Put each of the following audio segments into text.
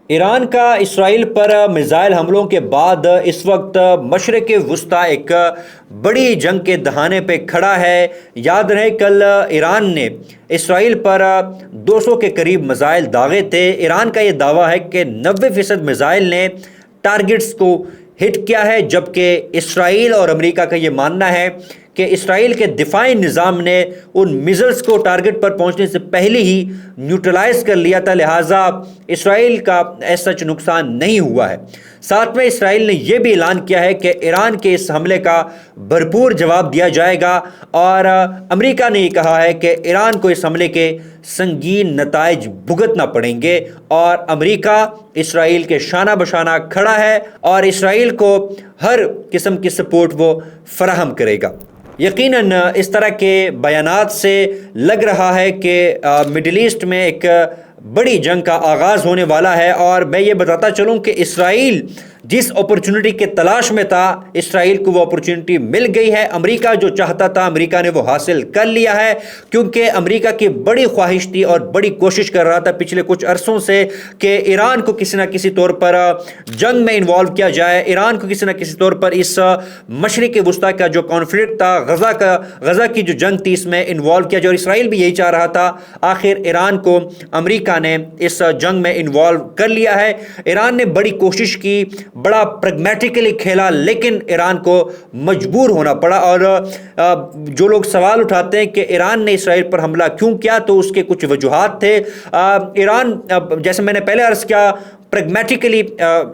ایران کا اسرائیل پر میزائل حملوں کے بعد اس وقت مشرق وسطی ایک بڑی جنگ کے دہانے پہ کھڑا ہے۔ یاد رہے کل ایران نے اسرائیل پر 200 کے قریب میزائل داغے تھے۔ ایران کا یہ دعویٰ ہے کہ 90% میزائل نے ٹارگٹس کو ہٹ کیا ہے، جبکہ اسرائیل اور امریکہ کا یہ ماننا ہے کہ اسرائیل کے دفاعی نظام نے ان میزائلز کو ٹارگٹ پر پہنچنے سے پہلے ہی نیوٹرلائز کر لیا تھا، لہٰذا اسرائیل کا ایسا نقصان نہیں ہوا ہے۔ ساتھ میں اسرائیل نے یہ بھی اعلان کیا ہے کہ ایران کے اس حملے کا بھرپور جواب دیا جائے گا، اور امریکہ نے یہ کہا ہے کہ ایران کو اس حملے کے سنگین نتائج بھگتنا پڑیں گے، اور امریکہ اسرائیل کے شانہ بشانہ کھڑا ہے اور اسرائیل کو ہر قسم کی سپورٹ وہ فراہم کرے گا۔ یقیناً اس طرح کے بیانات سے لگ رہا ہے کہ مڈل ایسٹ میں ایک بڑی جنگ کا آغاز ہونے والا ہے، اور میں یہ بتاتا چلوں کہ اسرائیل جس اپرچونٹی کے تلاش میں تھا، اسرائیل کو وہ اپرچونٹی مل گئی ہے۔ امریکہ جو چاہتا تھا، امریکہ نے وہ حاصل کر لیا ہے، کیونکہ امریکہ کی بڑی خواہش تھی اور بڑی کوشش کر رہا تھا پچھلے کچھ عرصوں سے کہ ایران کو کسی نہ کسی طور پر جنگ میں انوالو کیا جائے، ایران کو کسی نہ کسی طور پر اس مشرق وسطی کا جو کانفلکٹ تھا، غزہ کی جو جنگ تھی، اس میں انوالو کیا جائے، اور اسرائیل بھی یہی چاہ رہا تھا۔ آخر ایران کو امریکہ نے اس جنگ میں انوالو کر لیا ہے۔ ایران نے بڑی کوشش کی، بڑا پریگمیٹیکلی کھیلا، لیکن ایران کو مجبور ہونا پڑا۔ اور جو لوگ سوال اٹھاتے ہیں کہ ایران نے اسرائیل پر حملہ کیوں کیا، تو اس کے کچھ وجوہات تھے۔ ایران، جیسے میں نے پہلے عرض کیا، پریگمیٹیکلی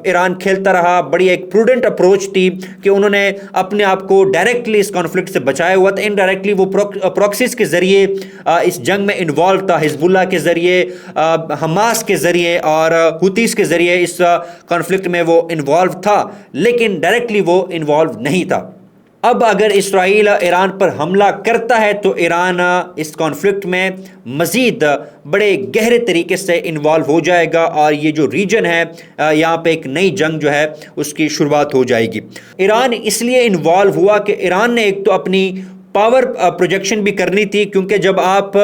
ایران کھیلتا رہا، بڑی ایک پروڈنٹ اپروچ تھی کہ انہوں نے اپنے آپ کو ڈائریکٹلی اس کانفلکٹ سے بچایا ہوا تھا، انڈائریکٹلی وہ پروکسیز کے ذریعے اس جنگ میں انوالو تھا، حزب اللہ کے ذریعے، حماس کے ذریعے اور ہوتیز کے ذریعے اس کانفلکٹ میں وہ انوالو تھا، لیکن ڈائریکٹلی وہ انوالو نہیں تھا۔ اب اگر اسرائیل ایران پر حملہ کرتا ہے تو ایران اس کانفلکٹ میں مزید بڑے گہرے طریقے سے انوالو ہو جائے گا، اور یہ جو ریجن ہے یہاں پہ ایک نئی جنگ جو ہے اس کی شروعات ہو جائے گی۔ ایران اس لیے انوالو ہوا کہ ایران نے ایک تو اپنی پاور پروجیکشن بھی کرنی تھی، کیونکہ جب آپ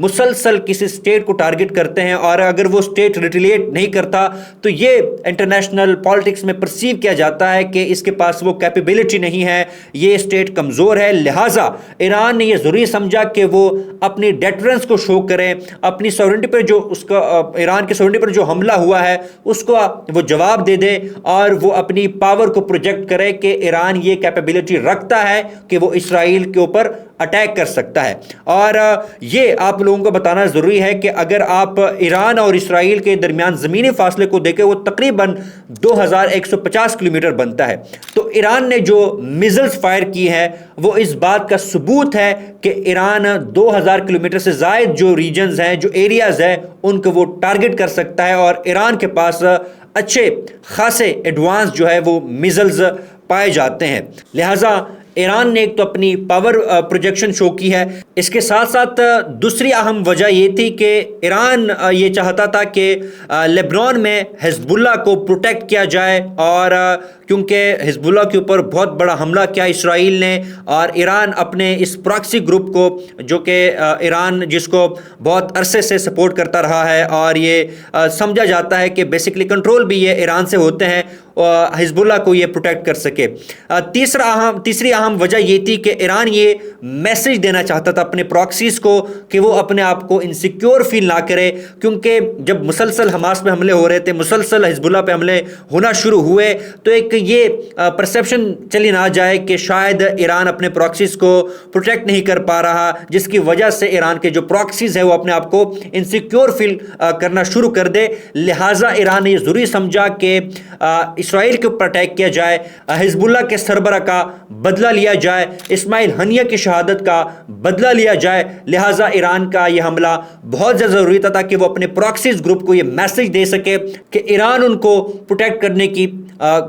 مسلسل کسی اسٹیٹ کو ٹارگٹ کرتے ہیں اور اگر وہ اسٹیٹ ریٹیلیٹ نہیں کرتا تو یہ انٹرنیشنل پالیٹکس میں پرسیو کیا جاتا ہے کہ اس کے پاس وہ کیپیبلٹی نہیں ہے، یہ اسٹیٹ کمزور ہے۔ لہٰذا ایران نے یہ ضروری سمجھا کہ وہ اپنی ڈیٹرنس کو شو کرے، اپنی سورنٹی پر جو اس کا ایران کی سورنٹی پر جو حملہ ہوا ہے اس کو وہ جواب دے دے، اور وہ اپنی پاور کو پروجیکٹ کرے کہ ایران یہ کیپیبلٹی رکھتا ہے کہ وہ اسرائیل کے اوپر اٹیک کر سکتا ہے۔ اور یہ آپ لوگوں کو بتانا ضروری ہے کہ اگر آپ ایران اور اسرائیل کے درمیان زمینی فاصلے کو دیکھیں، وہ تقریباً 2150 کلومیٹر بنتا ہے۔ تو ایران نے جو میزائلز فائر کی ہے وہ اس بات کا ثبوت ہے کہ ایران 2000 کلومیٹر سے زائد جو ریجنز ہیں، جو ایریاز ہیں، ان کو وہ ٹارگٹ کر سکتا ہے، اور ایران کے پاس اچھے خاصے ایڈوانس جو ہے وہ میزائلز پائے جاتے ہیں۔ لہٰذا ایران نے ایک تو اپنی پاور پروجیکشن شو کی ہے، اس کے ساتھ ساتھ دوسری اہم وجہ یہ تھی کہ ایران یہ چاہتا تھا کہ لیبنان میں حزب اللہ کو پروٹیکٹ کیا جائے، اور کیونکہ حزب اللہ کے اوپر بہت بڑا حملہ کیا اسرائیل نے، اور ایران اپنے اس پراکسی گروپ کو، جو کہ ایران جس کو بہت عرصے سے سپورٹ کرتا رہا ہے، اور یہ سمجھا جاتا ہے کہ بیسیکلی کنٹرول بھی یہ ایران سے ہوتے ہیں، حزب اللہ کو یہ پروٹیکٹ کر سکے۔ تیسری اہم وجہ یہ تھی کہ ایران یہ میسج دینا چاہتا تھا اپنے پراکسیز کو کہ وہ اپنے آپ کو انسیکیور فیل نہ کرے، کیونکہ جب مسلسل حماس پہ حملے ہو رہے تھے، مسلسل حزب اللہ پہ حملے ہونا شروع ہوئے، تو ایک یہ پرسیپشن چلی نہ جائے کہ شاید ایران اپنے پراکسیز کو پروٹیکٹ نہیں کر پا رہا، جس کی وجہ سے ایران کے جو پراکسیز ہیں وہ اپنے آپ کو انسیکیور فیل کرنا شروع کر دے۔ لہٰذا ایران نے یہ ضروری سمجھا کہ اسرائیل کے اوپر اٹیک کیا جائے، حزب اللہ کے سربراہ کا بدلہ لیا جائے، اسماعیل ہنیہ کی شہادت کا بدلہ لیا جائے۔ لہٰذا ایران کا یہ حملہ بہت زیادہ ضروری تھا تاکہ وہ اپنے پراکسیز گروپ کو یہ میسج دے سکے کہ ایران ان کو پروٹیکٹ کرنے کی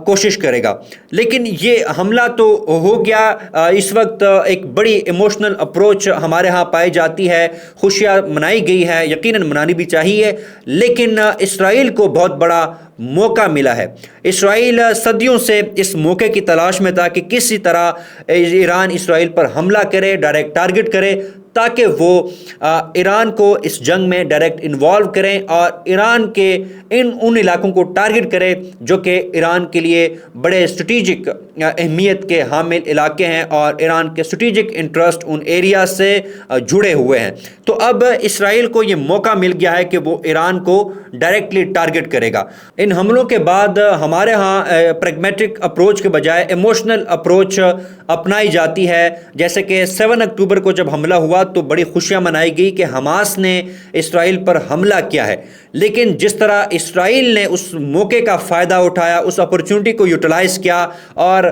کوشش کرے گا۔ لیکن یہ حملہ تو ہو گیا۔ اس وقت ایک بڑی ایموشنل اپروچ ہمارے ہاں پائی جاتی ہے، خوشیاں منائی گئی ہے، یقیناً منانی بھی چاہیے، لیکن اسرائیل کو بہت بڑا موقع ملا ہے۔ اسرائیل صدیوں سے اس موقع کی تلاش میں تھا کہ کسی طرح ایران اسرائیل پر حملہ کرے، ڈائریکٹ ٹارگٹ کرے، تاکہ وہ ایران کو اس جنگ میں ڈائریکٹ انوالو کریں اور ایران کے ان علاقوں کو ٹارگٹ کریں جو کہ ایران کے لیے بڑے اسٹریٹجک اہمیت کے حامل علاقے ہیں اور ایران کے اسٹریٹجک انٹرسٹ ان ایریا سے جڑے ہوئے ہیں۔ تو اب اسرائیل کو یہ موقع مل گیا ہے کہ وہ ایران کو ڈائریکٹلی ٹارگٹ کرے گا۔ ان حملوں کے بعد ہمارے ہاں پریگمیٹک اپروچ کے بجائے ایموشنل اپروچ اپنائی جاتی ہے، جیسے کہ 7 اکتوبر کو جب حملہ ہوا تو بڑی خوشیاں منائی گئی کہ حماس نے اسرائیل پر حملہ کیا ہے، لیکن جس طرح اسرائیل نے اس موقع کا فائدہ اٹھایا، اس اپرچونٹی کو یوٹیلائز کیا اور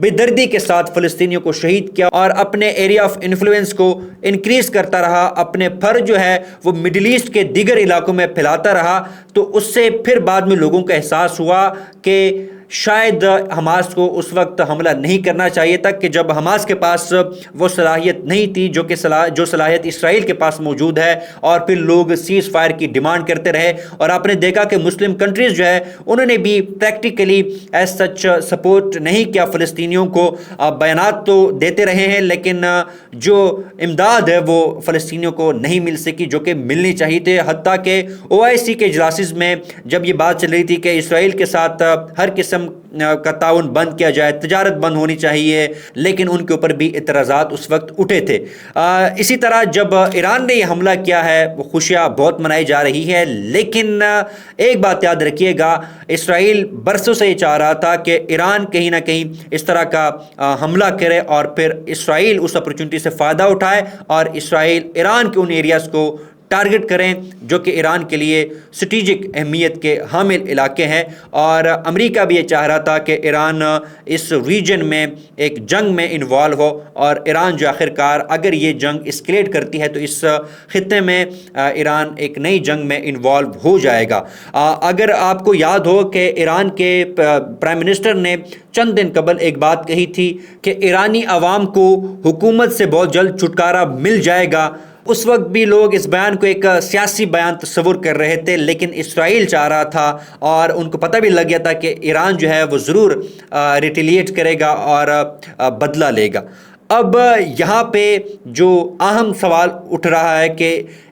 بے دردی کے ساتھ فلسطینیوں کو شہید کیا اور اپنے ایریا آف انفلوئنس کو انکریز کرتا رہا، اپنے پر جو ہے وہ مڈل ایسٹ کے دیگر علاقوں میں پھیلاتا رہا، تو اس سے پھر بعد میں لوگوں کا احساس ہوا کہ شاید حماس کو اس وقت حملہ نہیں کرنا چاہیے تھا، کہ جب حماس کے پاس وہ صلاحیت نہیں تھی جو صلاحیت اسرائیل کے پاس موجود ہے، اور پھر لوگ سیز فائر کی ڈیمانڈ کرتے رہے۔ اور آپ نے دیکھا کہ مسلم کنٹریز جو ہے انہوں نے بھی پریکٹیکلی ایز سچ سپورٹ نہیں کیا فلسطینیوں کو، بیانات تو دیتے رہے ہیں لیکن جو امداد ہے وہ فلسطینیوں کو نہیں مل سکی جو کہ ملنی چاہیے تھے۔ حتیٰ کہ OIC کے اجلاسز میں جب یہ بات چل رہی تھی کہ اسرائیل کے ساتھ ہر قسم کا تعاون بند کیا جائے، تجارت بند ہونی چاہیے، لیکن ان کے اوپر بھی اعتراضات اس وقت اٹھے تھے۔ اسی طرح جب ایران نے یہ حملہ کیا ہے وہ خوشیاں بہت منائی جا رہی ہے، لیکن ایک بات یاد رکھیے گا، اسرائیل برسوں سے یہ چاہ رہا تھا کہ ایران کہیں نہ کہیں اس طرح کا حملہ کرے اور پھر اسرائیل اس اپرچونٹی سے فائدہ اٹھائے اور اسرائیل ایران کے ان ایریاز کو ٹارگٹ کریں جو کہ ایران کے لیے اسٹریٹجک اہمیت کے حامل علاقے ہیں۔ اور امریکہ بھی یہ چاہ رہا تھا کہ ایران اس ریجن میں ایک جنگ میں انوالو ہو، اور ایران جو آخرکار اگر یہ جنگ اسکلیٹ کرتی ہے تو اس خطے میں ایران ایک نئی جنگ میں انوالو ہو جائے گا۔ اگر آپ کو یاد ہو کہ ایران کے پرائم منسٹر نے چند دن قبل ایک بات کہی تھی کہ ایرانی عوام کو حکومت سے بہت جلد چھٹکارا مل جائے گا، اس وقت بھی لوگ اس بیان کو ایک سیاسی بیان تصور کر رہے تھے، لیکن اسرائیل چاہ رہا تھا اور ان کو پتہ بھی لگ گیا تھا کہ ایران جو ہے وہ ضرور ریٹیلیٹ کرے گا اور بدلہ لے گا۔ اب یہاں پہ جو اہم سوال اٹھ رہا ہے کہ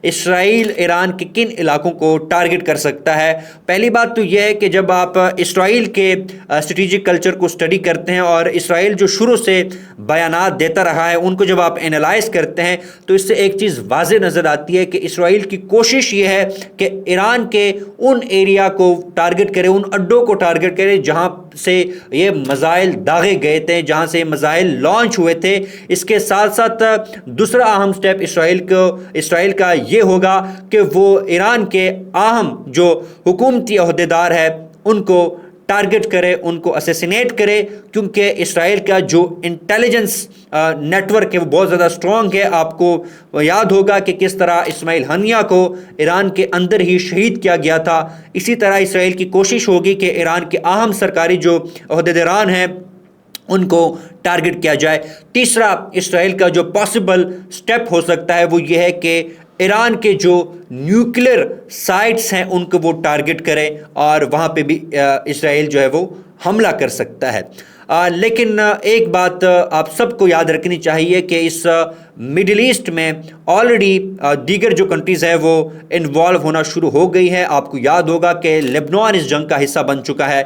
اسرائیل ایران کے کن علاقوں کو ٹارگٹ کر سکتا ہے۔ پہلی بات تو یہ ہے کہ جب آپ اسرائیل کے اسٹریٹجک کلچر کو اسٹڈی کرتے ہیں اور اسرائیل جو شروع سے بیانات دیتا رہا ہے ان کو جب آپ انالائز کرتے ہیں تو اس سے ایک چیز واضح نظر آتی ہے کہ اسرائیل کی کوشش یہ ہے کہ ایران کے ان ایریا کو ٹارگٹ کرے، ان اڈوں کو ٹارگٹ کرے جہاں سے یہ میزائل داغے گئے تھے، جہاں سے میزائل لانچ ہوئے تھے۔ اس کے ساتھ ساتھ دوسرا اہم سٹیپ اسرائیل کا یہ ہوگا کہ وہ ایران کے اہم جو حکومتی عہدیدار ہے ان کو ٹارگٹ کرے، ان کو اسیسینیٹ کرے، کیونکہ اسرائیل کا جو انٹیلیجنس نیٹ ورک ہے وہ بہت زیادہ اسٹرانگ ہے۔ آپ کو یاد ہوگا کہ کس طرح اسماعیل ہنیہ کو ایران کے اندر ہی شہید کیا گیا تھا۔ اسی طرح اسرائیل کی کوشش ہوگی کہ ایران کے اہم سرکاری جو عہدیداران ہیں ان کو ٹارگٹ کیا جائے۔ تیسرا اسرائیل کا جو پاسبل سٹیپ ہو سکتا ہے وہ یہ ہے کہ ایران کے جو نیوکلیر سائٹس ہیں ان کو وہ ٹارگٹ کرے اور وہاں پہ بھی اسرائیل جو ہے وہ حملہ کر سکتا ہے۔ لیکن ایک بات آپ سب کو یاد رکھنی چاہیے کہ اس مڈل ایسٹ میں آلریڈی دیگر جو کنٹریز ہیں وہ انوالو ہونا شروع ہو گئی ہے۔ آپ کو یاد ہوگا کہ لبنان اس جنگ کا حصہ بن چکا ہے،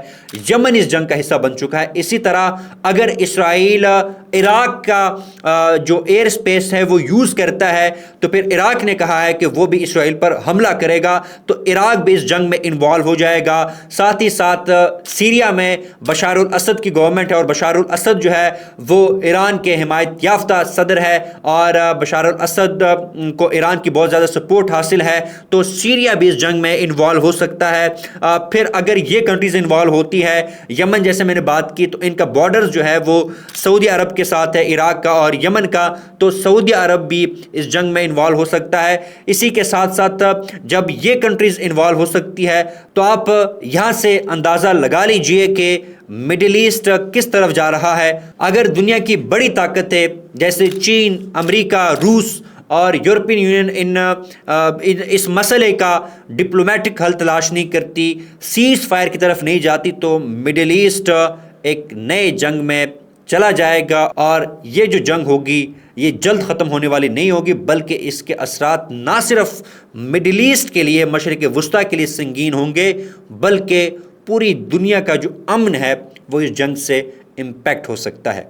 یمن اس جنگ کا حصہ بن چکا ہے۔ اسی طرح اگر اسرائیل عراق کا جو ایئر سپیس ہے وہ یوز کرتا ہے تو پھر عراق نے کہا ہے کہ وہ بھی اسرائیل پر حملہ کرے گا، تو عراق بھی اس جنگ میں انوالو ہو جائے گا۔ ساتھ ہی ساتھ سیریا میں بشار الاسد کی گورنمنٹ ہے اور بشار الاسد جو ہے وہ ایران کے حمایت یافتہ صدر ہے اور بشار الاسد کو ایران کی بہت زیادہ سپورٹ حاصل ہے، تو سیریا بھی اس جنگ میں انوالو ہو سکتا ہے۔ پھر اگر یہ کنٹریز انوالو ہوتی ہے، یمن جیسے میں نے بات کی تو ان کا بارڈرز جو ہے وہ سعودی عرب کے ساتھ ہے، عراق کا اور یمن کا، تو سعودی عرب بھی اس جنگ میں انوالو ہو سکتا ہے۔ اسی کے ساتھ ساتھ جب یہ کنٹریز انوالو ہو سکتی ہے تو آپ یہاں سے اندازہ لگا لیجئے کہ مڈل ایسٹ کس طرف جا رہا ہے۔ اگر دنیا کی بڑی طاقتیں جیسے چین، امریکہ، روس اور یورپین یونین اس مسئلے کا ڈپلومیٹک حل تلاش نہیں کرتی، سیز فائر کی طرف نہیں جاتی، تو مڈل ایسٹ ایک نئے جنگ میں چلا جائے گا اور یہ جو جنگ ہوگی یہ جلد ختم ہونے والی نہیں ہوگی، بلکہ اس کے اثرات نہ صرف مڈل ایسٹ کے لیے، مشرق وسطیٰ کے لیے سنگین ہوں گے، بلکہ پوری دنیا کا جو امن ہے وہ اس جنگ سے امپیکٹ ہو سکتا ہے۔